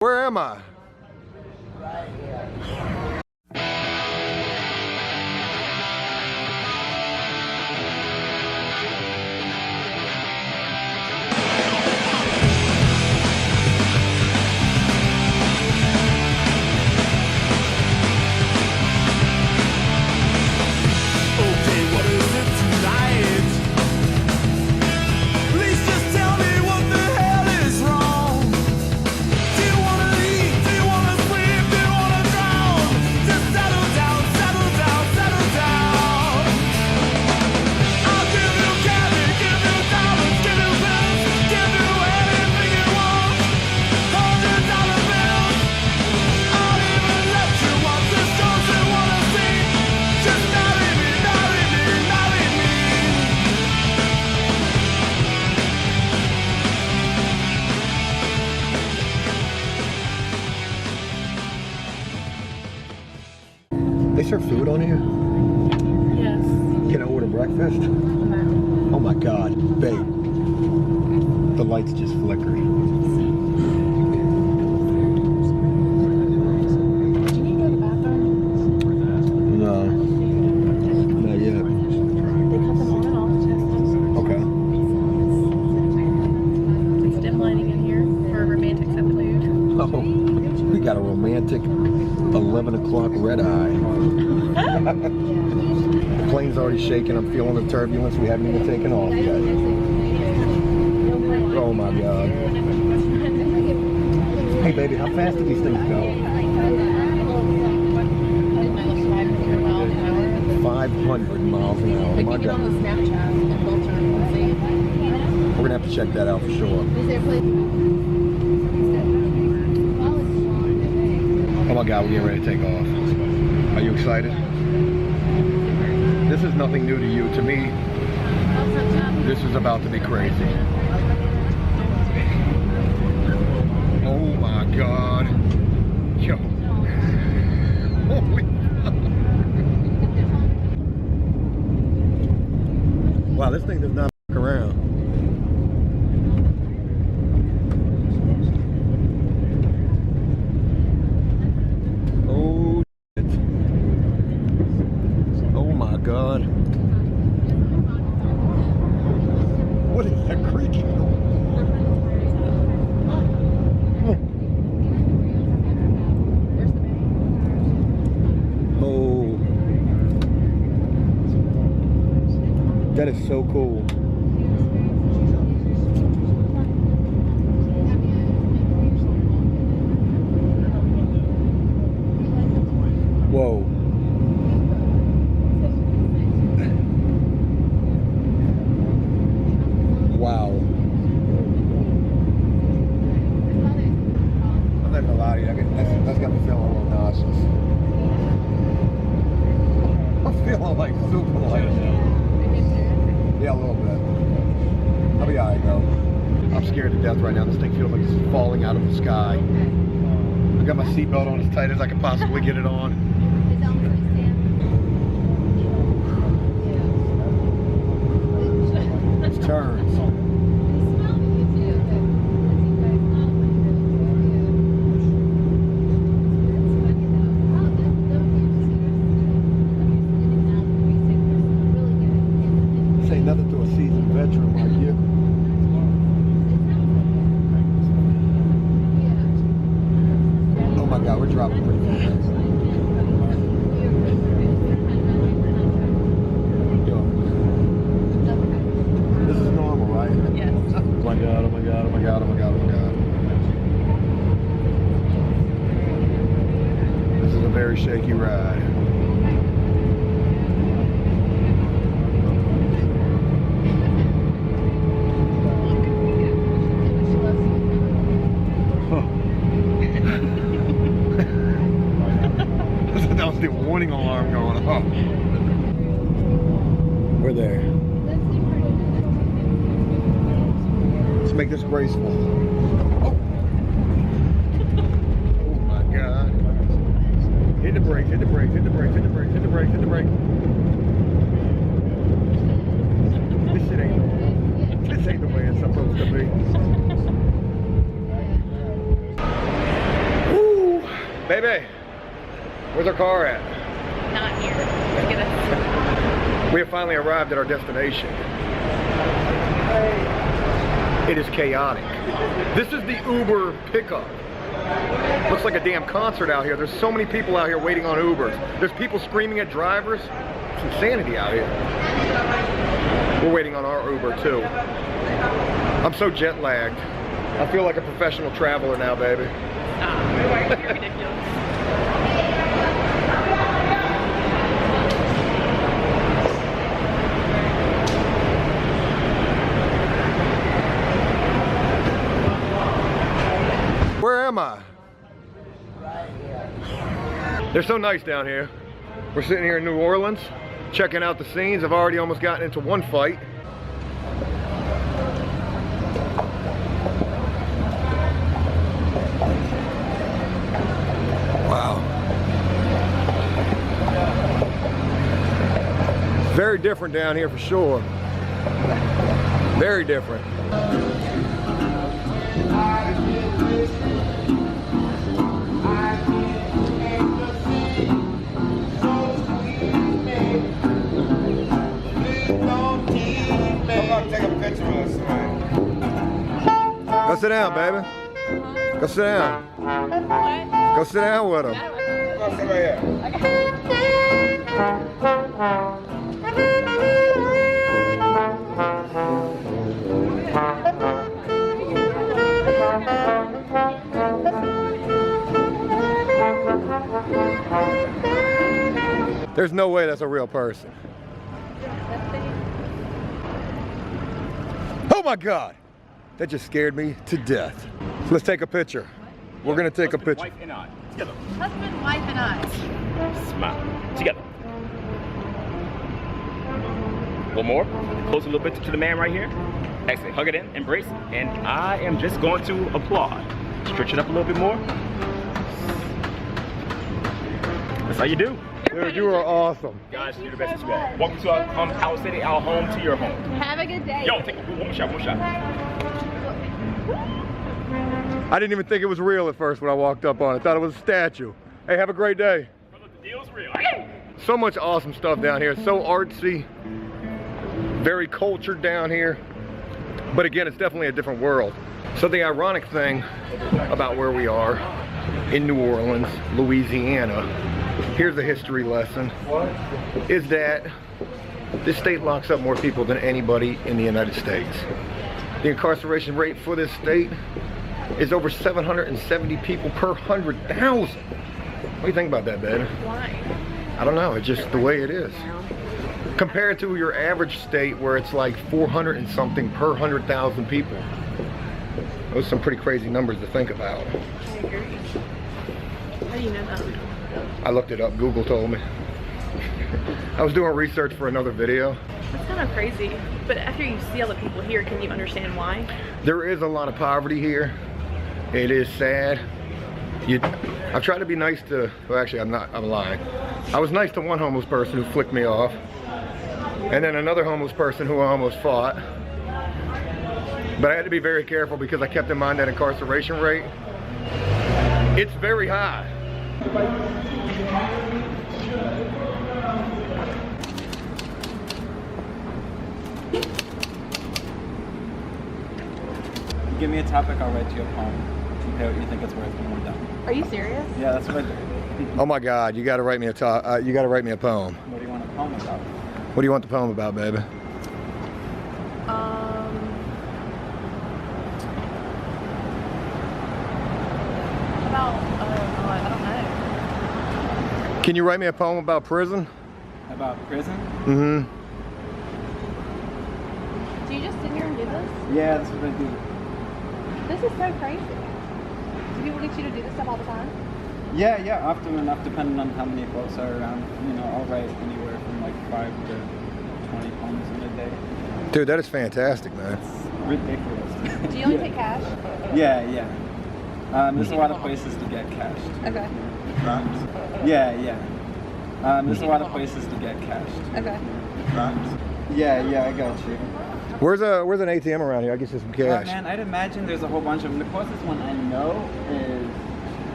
Where am I? Right here. They serve food on here? Yes. Can I order breakfast? No. Oh my God, babe. The lights just flickered. Do you need to go to the bathroom? No. Not yet. They cut them on and off the Okay. It's dim lighting in here for a romantic type of mood. Oh, we got a romantic 11 o'clock red eye. The plane's already shaking. I'm feeling the turbulence. We haven't even taken off yet. Oh my God. Hey baby, how fast do these things go? 500 miles an hour. Oh my God. We're gonna have to check that out for sure. Oh my God, we're getting ready to take off. Are you excited? This is nothing new to you. To me, this is about to be crazy. Oh my God. Yo. Holy wow, this thing does not f*** around. Oh shit. Oh my God. What is that creaking? Oh. That is so cool. Whoa. Wow. I'm not gonna lie to you, that's got me feeling a little nauseous. I'm feeling like super light. Yeah, a little bit. I'll be alright though. I'm scared to death right now. This thing feels like it's falling out of the sky. I got my seatbelt on as tight as I can possibly get it on. It turns. This ain't nothing to a seasoned veteran like you. Oh my God, we're dropping pretty fast. Yo. This is normal, right? Yes. Oh my God, oh my God, oh my God, oh my God, oh my God. This is a very shaky ride. That was the warning alarm going off. We're there. Let's make this graceful. Oh. Oh my God. Hit the brake, hit the brake, hit the brake, hit the brake, hit the brake, hit the brake. This shit ain't the way it's supposed to be. Baby, where's our car at? Not here. Let's get us. We have finally arrived at our destination. It is chaotic. This is the Uber pickup. Looks like a damn concert out here. There's so many people out here waiting on Ubers. There's people screaming at drivers. It's insanity out here. We're waiting on our Uber too. I'm so jet lagged. I feel like a professional traveler now, baby. You're ridiculous. Where am I? They're so nice down here. We're sitting here in New Orleans, checking out the scenes. I've already almost gotten into one fight. Wow. Very different down here for sure. Very different. Take a picture with us, man. Go sit down, baby. Go sit down. What? Go sit down with him. Come sit right here. There's no way that's a real person. Oh my God, that just scared me to death. Let's take a picture. We're gonna take a picture. Wife and I, together. Husband, wife, and I. Smile, together. One more, close a little bit to the man right here. Excellent, hug it in, embrace, and I am just going to applaud. Stretch it up a little bit more. That's how you do. Dude, you are awesome. Guys, you're the best as well. Welcome to our city, our home, to your home. Have a good day. Yo, take one more shot, one shot. I didn't even think it was real at first when I walked up on it. I thought it was a statue. Hey, have a great day. Brother, the deal's real. So much awesome stuff down here. It's so artsy, very cultured down here. But again, it's definitely a different world. So the ironic thing about where we are in New Orleans, Louisiana, here's a history lesson, is that this state locks up more people than anybody in the United States. The incarceration rate for this state is over 770 people per 100,000. What do you think about that, baby? Why? I don't know, it's just the way it is. Compared to your average state where it's like 400 and something per 100,000 people. Those are some pretty crazy numbers to think about. I agree. How do you know that? I looked it up, Google told me. I was doing research for another video. That's kind of crazy. But after you see all the people here, can you understand why? There is a lot of poverty here. It is sad. I've tried to be nice to, well actually I'm lying. I was nice to one homeless person who flicked me off. And then another homeless person who I almost fought. But I had to be very careful because I kept in mind that incarceration rate. It's very high. Give me a topic, I'll write you a poem. Compare what you think it's worth when we're done. Are you serious? Yeah, that's what I do. Oh my God, you gotta write me a poem. What do you want a poem about? What do you want the poem about, baby? I don't know. Can you write me a poem about prison? About prison? Mm-hmm. Do you just sit here and do this? Yeah, that's what I do. This is so crazy. Do people get you to do this stuff all the time? Yeah, often enough, depending on how many folks are around. You know, I'll write anywhere from like 5 to 20 poems in a day. Dude, that is fantastic, man. It's ridiculous. Do you only take cash? Yeah. There's a lot of places to get cashed. Okay. Yeah. There's a lot of places to get cashed. Okay. Yeah, I got you. Where's an ATM around here? I get you some cash. Man, I'd imagine there's a whole bunch of them. The closest one I know is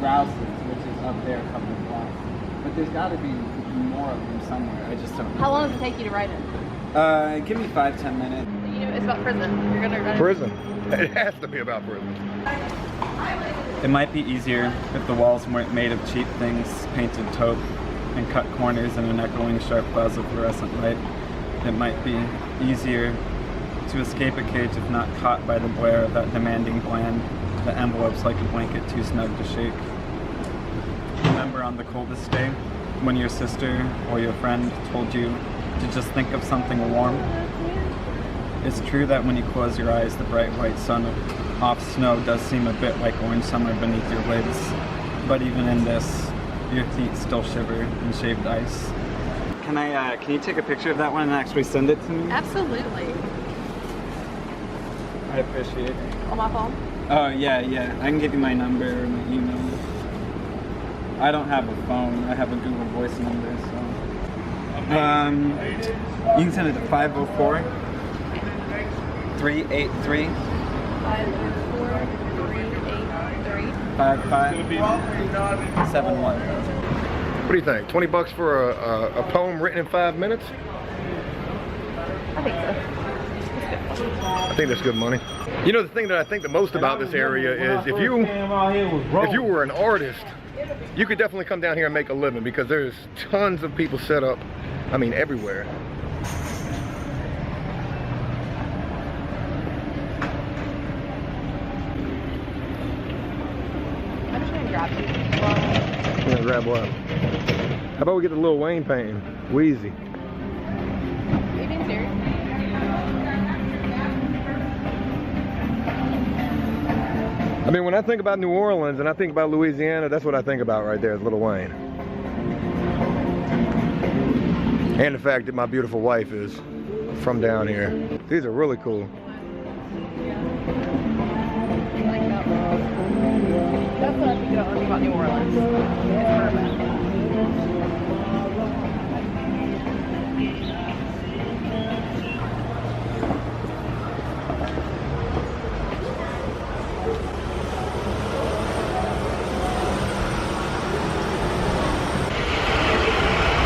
Rouse's, which is up there a couple of blocks. But there's got to be more of them somewhere. I just don't know. How long does it take you to write it? Give me 5-10 minutes. You know, it's about prison. You're gonna write it. Prison. It has to be about prison. It might be easier if the walls weren't made of cheap things, painted taupe, and cut corners in an echoing sharp buzz of fluorescent light. It might be easier to escape a cage if not caught by the blare of that demanding bland, the envelopes like a blanket too snug to shake. Remember on the coldest day, when your sister or your friend told you to just think of something warm? It's true that when you close your eyes, the bright white sun off snow does seem a bit like orange summer beneath your lids. But even in this, your feet still shiver in shaved ice. Can you take a picture of that one and actually send it to me? Absolutely. I appreciate it. On my phone? Oh, yeah. I can give you my number or my email. I don't have a phone. I have a Google Voice number, so. You can send it to 504 383 5571. What do you think? 20 bucks for a poem written in 5 minutes? I think so. I think that's good money. You know, the thing that I think the most about this area is if you were an artist, you could definitely come down here and make a living because there's tons of people set up, I mean, everywhere. I'm just gonna grab you. I'm gonna grab what? How about we get the Lil Wayne painting? Wheezy. Are you being serious? I mean, when I think about New Orleans and I think about Louisiana, that's what I think about right there is Lil Wayne. And the fact that my beautiful wife is from down here. These are really cool. I like that one. That's what I think about New Orleans. It's urban.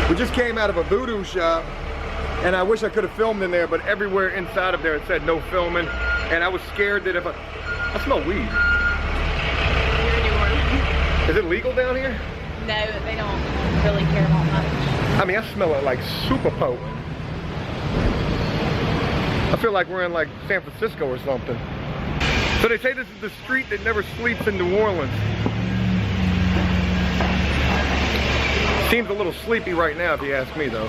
We just came out of a voodoo shop, and I wish I could have filmed in there, but everywhere inside of there it said no filming, and I was scared that if I smell weed. You're in New Orleans. Is it legal down here? No, they don't really care about much. I mean, I smell it like super potent. I feel like we're in like San Francisco or something. So they say this is the street that never sleeps in New Orleans. Seems a little sleepy right now if you ask me though.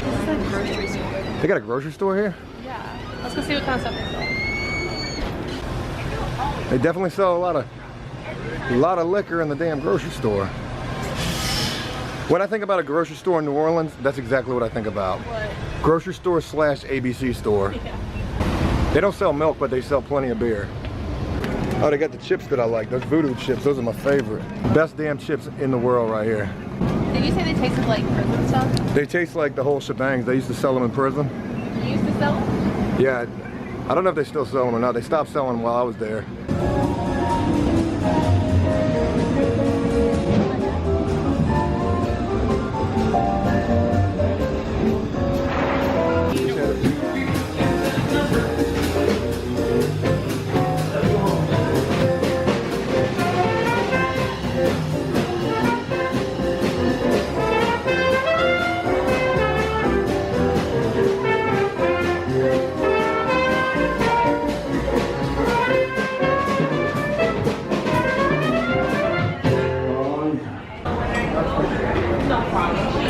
This is a grocery store. They got a grocery store here? Yeah. Let's go see what kind of stuff they sell. They definitely sell a lot of liquor in the damn grocery store. When I think about a grocery store in New Orleans, that's exactly what I think about. What? Grocery store / ABC store. Yeah. They don't sell milk, but they sell plenty of beer. Oh, they got the chips that I like. Those voodoo chips, those are my favorite. Best damn chips in the world right here. Did you say they tasted like prison stuff? They taste like the whole shebangs. They used to sell them in prison. You used to sell them? Yeah, I don't know if they still sell them or not. They stopped selling them while I was there.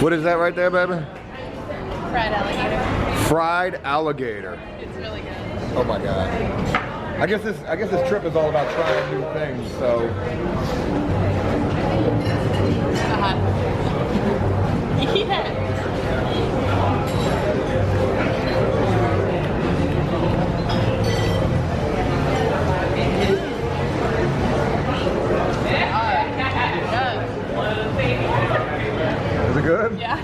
What is that right there, baby? Fried alligator. Fried alligator. It's really good. Oh my god. I guess this trip is all about trying new things, so. Yeah. Is it good? Yeah.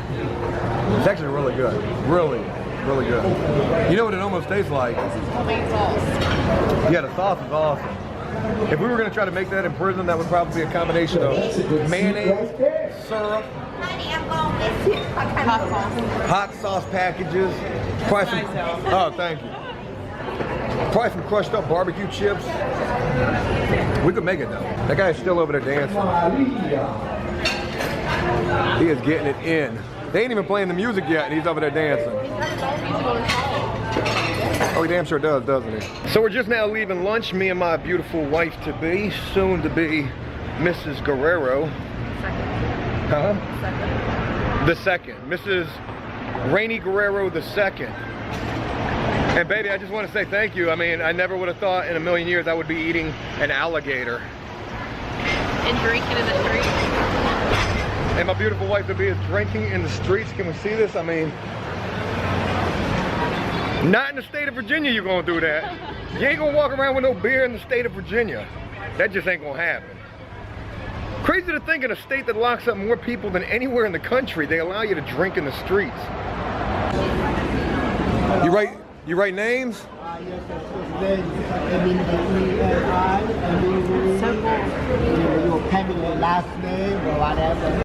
It's actually really good. Really, really good. You know what it almost tastes like? This is homemade sauce. Yeah, the sauce is awesome. If we were gonna try to make that in prison, that would probably be a combination of mayonnaise, syrup, hot sauce packages, probably some, oh, thank you. Probably some crushed up barbecue chips. We could make it though. That guy is still over there dancing. He is getting it in. They ain't even playing the music yet and he's over there dancing. Oh, he damn sure does, doesn't he? So we're just now leaving lunch, me and my beautiful wife-to-be, soon-to-be Mrs. Guerrero. Huh? The second. Mrs. Rainey Guerrero the second. And baby, I just want to say thank you. I mean, I never would have thought in a million years I would be eating an alligator. And drinking in the streets. And my beautiful wife-to-be is drinking in the streets. Can we see this? I mean, not in the state of Virginia you're gonna do that. You ain't gonna walk around with no beer in the state of Virginia. That just ain't gonna happen. Crazy to think in a state that locks up more people than anywhere in the country, they allow you to drink in the streets. You write names? Yes, your family last name or whatever.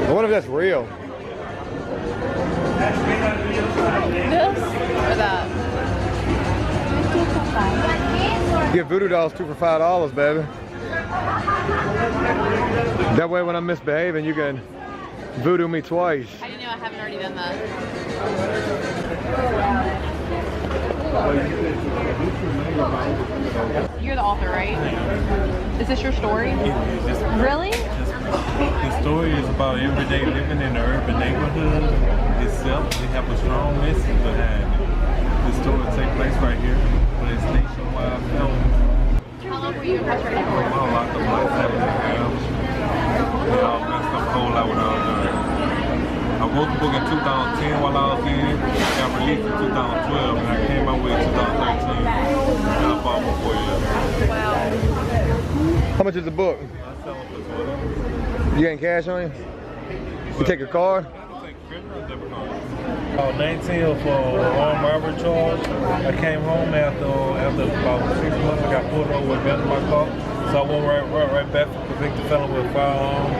I wonder if that's real. This or that? Get voodoo dolls 2 for $5, baby. That way when I'm misbehaving, you can voodoo me twice. How do you know I haven't already done that? You're the author, right? Is this your story? Really? The story is about everyday living in the urban neighborhood itself. They have a strong message behind it. This story take place right here, but it's nationwide felonies. How long were you incarcerated for? I was locked up like 7.5. They all messed up cold out when I was done. I wrote the book in 2010 while I was in. Got released in 2012, and I came out with it in 2013. And I fought for 4 years. Wow. How much is the book? I sell it for 20. You ain't cash on you? You take a card? I was 19 for armed robbery charge. I came home after about 6 months. I got pulled over with a gun in my car. So I went right back for convicted felon with a firearm.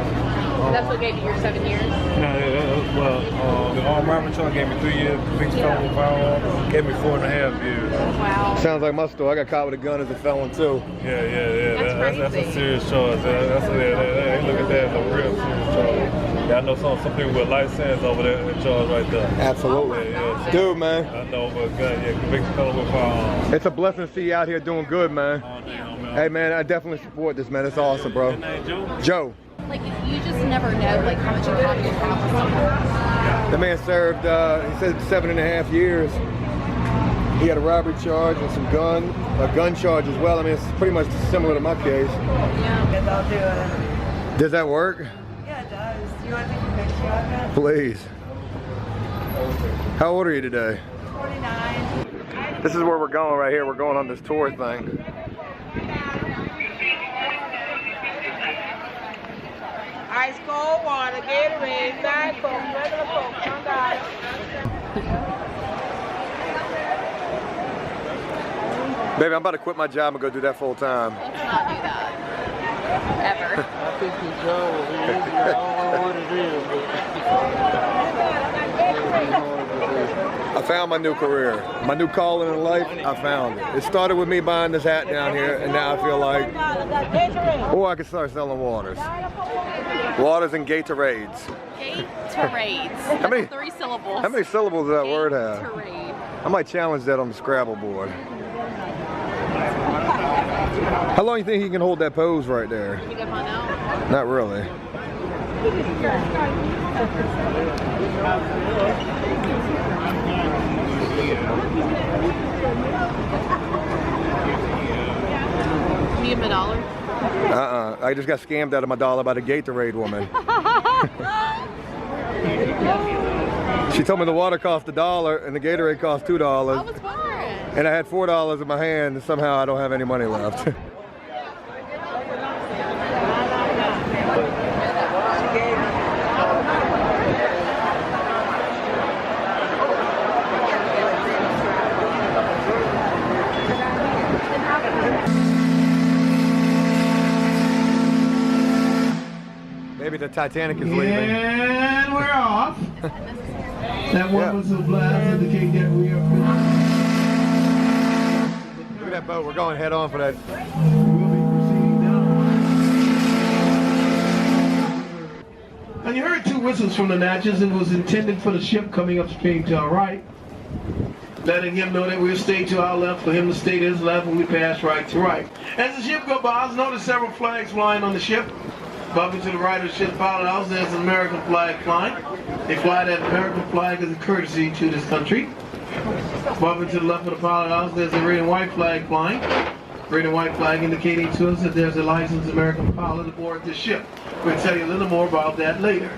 That's what gave you your 7 years? No, the armed robbery charge gave me 3 years. Convicted felon with a firearm gave me 4.5 years. Wow. Sounds like my story. I got caught with a gun as a felon too. Yeah. That's a serious charge. They look at that as a real serious charge. Yeah, I know some people with life sentence over there in charge right there. Absolutely. Yeah. Dude, man. I know, but convicted felon with a firearm. It's a blessing to see you out here doing good, man. All day, homie. Hey, man, I definitely support this, man. It's awesome, bro. Your name, Joe? Joe. Like, you just never know, like, how much you have to accomplish. The man served, he said 7.5 years. He had a robbery charge and some a gun charge as well. I mean, it's pretty much similar to my case. Yeah. I'll do it. Does that work? Yeah, it does. Do you want to take a picture of it? Please. How old are you today? 49. This is where we're going right here. We're going on this tour thing. Ice cold water, Gatorade, Diet Coke, regular Coke, come down. Baby, I'm about to quit my job and go do that full time. Let's not do that. Ever. I think he's I don't know what it is. I found my new career. My new calling in life, I found it. It started with me buying this hat down here, and now I feel like, oh, I can start selling waters. Waters and Gatorades. Gatorades. How many? 3 syllables. How many syllables does that word have? Gatorade. I might challenge that on the Scrabble board. How long do you think he can hold that pose right there? Can you go find out? Not really. Can you give him $1? I just got scammed out of my dollar by the Gatorade woman. She told me the water cost $1 and the Gatorade cost $2. I was wondering. And I had $4 in my hand, and somehow I don't have any money left. Maybe the Titanic is leaving. And we're off. That one was a blast indicate that we are. Look at that boat. We're going head on for that. We'll be proceeding now. And you heard 2 whistles from the Natchez. It was intended for the ship coming upstream to our right, letting him know that we'll stay to our left, for him to stay to his left when we pass right to right. As the ship goes by, notice several flags flying on the ship. Bumping to the right of the ship pilot house, there's an American flag flying. They fly that American flag as a courtesy to this country. Bumping to the left of the pilot house, there's a red and white flag flying. Red and white flag indicating to us that there's a licensed American pilot aboard this ship. We'll tell you a little more about that later.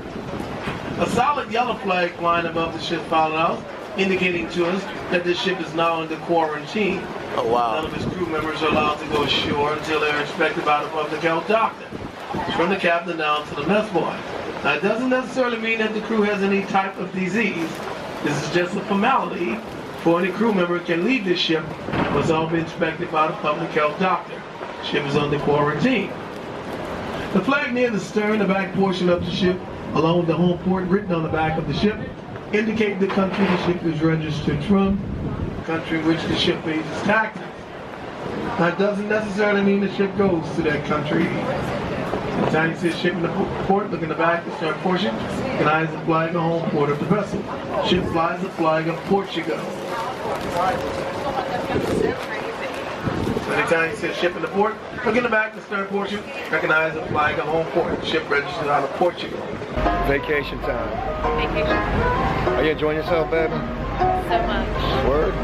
A solid yellow flag flying above the ship's pilot house, indicating to us that this ship is now under quarantine. Oh, wow. None of its crew members are allowed to go ashore until they're inspected by the public health doctor. From the captain down to the mess boy. Now, it doesn't necessarily mean that the crew has any type of disease. This is just a formality for any crew member can leave this ship, must all be inspected by the public health doctor. Ship is under quarantine. The flag near the stern, the back portion of the ship, along with the home port written on the back of the ship, indicate the country the ship is registered from, the country in which the ship pays its taxes. Now, it doesn't necessarily mean the ship goes to that country. The time says ship in the port, look in the back, the stern portion, recognize the flag on home port of the vessel. Ship flies the flag of Portugal. Anytime says ship in the port, look in the back, the stern portion, recognize the flag of home port. Ship registered out of Portugal. Vacation time. Vacation. Are you enjoying yourself, baby? So much. Word?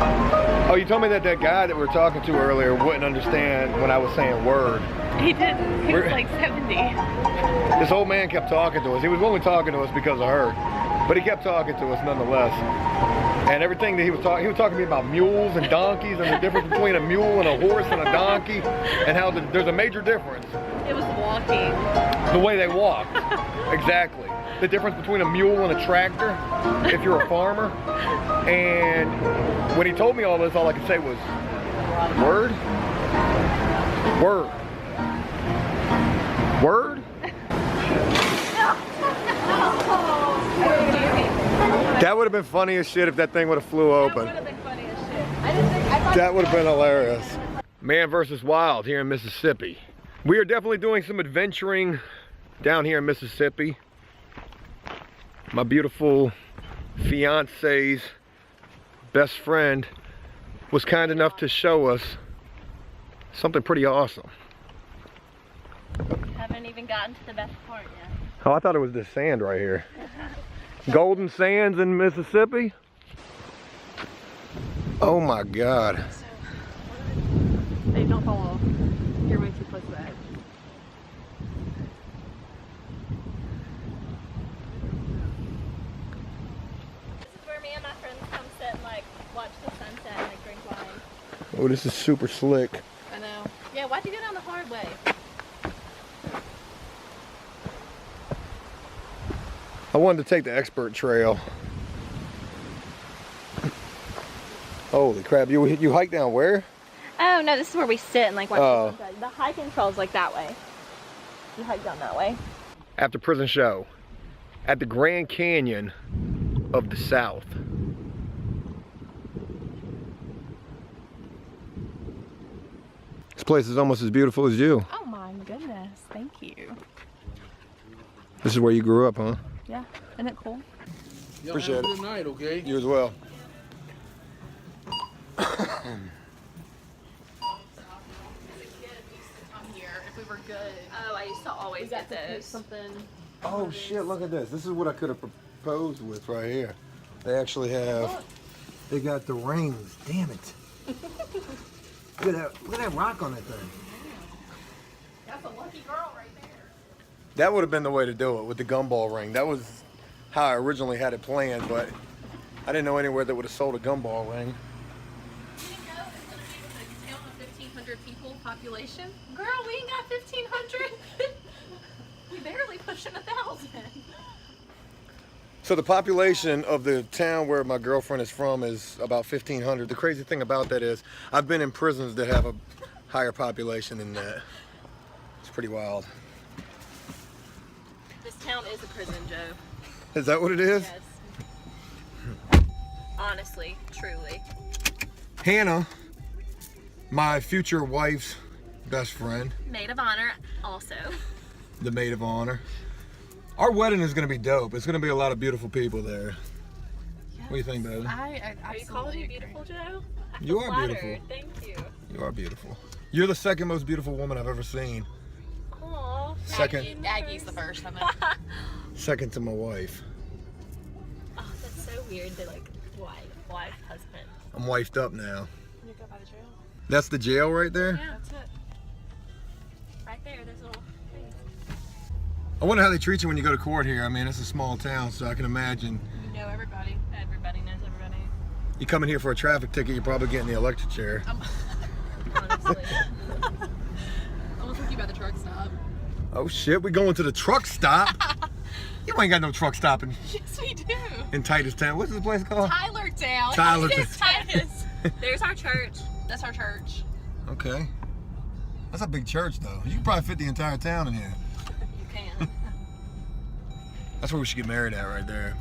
Oh, you told me that guy that we were talking to earlier wouldn't understand when I was saying word. He didn't. He was like 70. This old man kept talking to us. He was only talking to us because of her, but he kept talking to us nonetheless. And everything that he was talking to me about mules and donkeys and the difference between a mule and a horse and a donkey, and how there's a major difference. It was walking. The way they walked. Exactly. The difference between a mule and a tractor, if you're a farmer. And when he told me all this, all I could say was, word? Word. Word? That would have been funny as shit if that thing would have flew open. That would have been funny as shit. That would have been hilarious. Man versus wild here in Mississippi. We are definitely doing some adventuring down here in Mississippi. My beautiful fiance's best friend was kind enough to show us something pretty awesome. Haven't even gotten to the best part yet. Oh, I thought it was this sand right here. Golden sands in Mississippi? Oh my God. Hey, don't fall off. You're way too close to the edge. This is where me and my friends come sit and like watch the sunset and like drink wine. Oh, this is super slick. I know. Yeah, why'd you go down the hard way? I wanted to take the expert trail. Holy crap, you hike down where? Oh no, this is where we sit and like watch Oh. the sunset. The hiking trail's like that way. You hike down that way. After Prison Show at the Grand Canyon of the South. This place is almost as beautiful as you. Oh my goodness, thank you. This is where you grew up, huh? Yeah, isn't it cool? Appreciate it. Good night, okay? You as well. If we were good. Oh, I used to always get those. Something. Oh shit, look at this. This is what I could have proposed with right here. They actually have, they got the rings. Damn it. Look at that rock on that thing. That's a lucky girl right there. That would have been the way to do it with the gumball ring. That was how I originally had it planned, but I didn't know anywhere that would have sold a gumball ring. You know it's going to be with a town of 1,500 people population? Girl, we ain't got 1,500. We barely pushing 1,000. So the population of the town where my girlfriend is from is about 1,500. The crazy thing about that is I've been in prisons that have a higher population than that. It's pretty wild. This town is a prison, Joe. Is that what it is? Yes. Honestly, truly. Hannah, my future wife's best friend. Maid of honor, also. The maid of honor. Our wedding is going to be dope. It's going to be a lot of beautiful people there. Yes. What do you think, baby? Are you calling me beautiful, Joe? You are beautiful. Thank you. You are beautiful. You're the second most beautiful woman I've ever seen. Aww. Second. Aggie's the first. Second to my wife. Oh, that's so weird. They're like wife, husband. I'm wifed up now. You go by the jail. That's the jail right there? Yeah, that's it. Right there, there's a little thing. I wonder how they treat you when you go to court here. I mean, it's a small town, so I can imagine. You know everybody. Everybody knows everybody. You come in here for a traffic ticket, you're probably getting the electric chair. Honestly. I was thinking about the truck stop. Oh shit, we going to the truck stop? You ain't got no truck stopping Yes, we do. in Titus Town. What's this place called? Tylertown. Tylertown. There's our church. That's our church. Okay. That's a big church though. You can probably fit the entire town in here. You can. That's where we should get married at right there.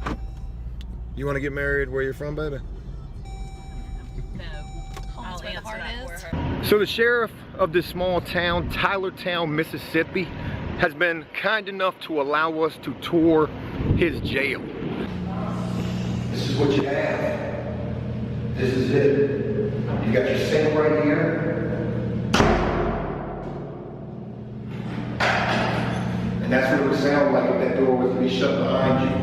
You want to get married where you're from, baby? No. I'll answer that for her. So the sheriff of this small town, Tylertown, Mississippi, has been kind enough to allow us to tour his jail. This is what you have. This is it. You got your sink right here. And that's what it would sound like if that door was to be shut behind you.